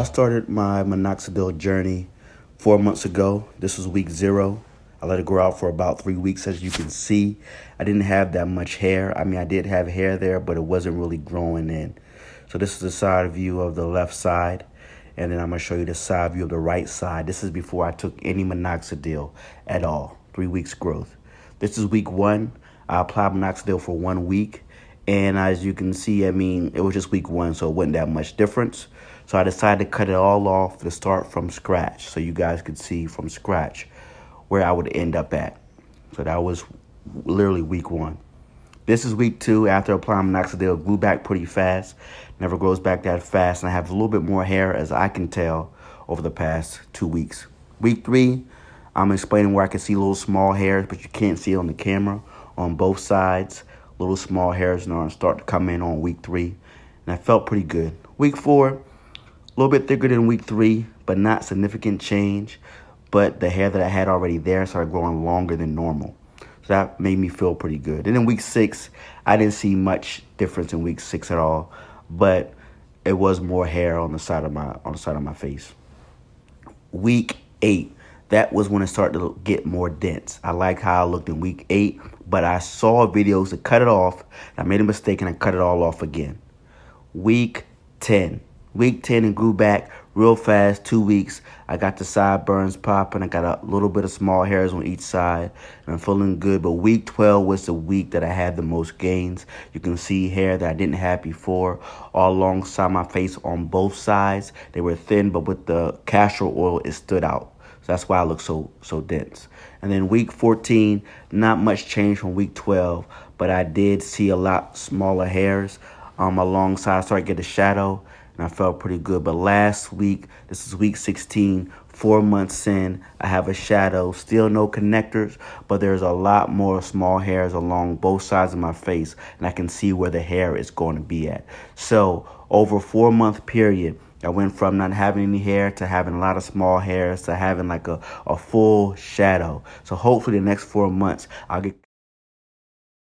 started my Minoxidil journey 4 months ago. This was week 0. I let it grow out for about 3 weeks. As you can see, I didn't have that much hair. I mean, I did have hair there, but it wasn't really growing in. So this is the side view of the left side. And then I'm going to show you the side view of the right side. This is before I took any Minoxidil at all. 3 weeks growth. This is week 1. I applied Minoxidil for 1 week. And as you can see, I mean, it was just week 1, so it wasn't that much difference. So I decided to cut it all off to start from scratch so you guys could see from scratch where I would end up at. So that was literally week 1. This is week 2. After applying Minoxidil, it grew back pretty fast. Never grows back that fast. And I have a little bit more hair, as I can tell, over the past 2 weeks. Week 3, I'm explaining where I can see little small hairs, but you can't see it on the camera on both sides. Little small hairs now start to come in on week 3. And I felt pretty good. Week 4, a little bit thicker than week 3, but not significant change. But the hair that I had already there started growing longer than normal. So that made me feel pretty good. And then week 6, I didn't see much difference in week 6 at all. But it was more hair on the side of my face. Week 8. That was when it started to get more dense. I like how I looked in week 8, but I saw videos to cut it off. I made a mistake and I cut it all off again. Week 10. Week 10 and grew back real fast, 2 weeks. I got the sideburns popping. I got a little bit of small hairs on each side. And I'm feeling good. But week 12 was the week that I had the most gains. You can see hair that I didn't have before all alongside my face on both sides. They were thin, but with the castor oil, it stood out. So that's why I look so dense. And then week 14, not much change from week 12, but I did see a lot smaller hairs alongside. I started to get a shadow, and I felt pretty good. But last week, this is week 16, 4 months in, I have a shadow. Still no connectors, but there's a lot more small hairs along both sides of my face, and I can see where the hair is going to be at. So over a 4-month period, I went from not having any hair to having a lot of small hairs to having like a full shadow. So hopefully the next 4 months, I'll get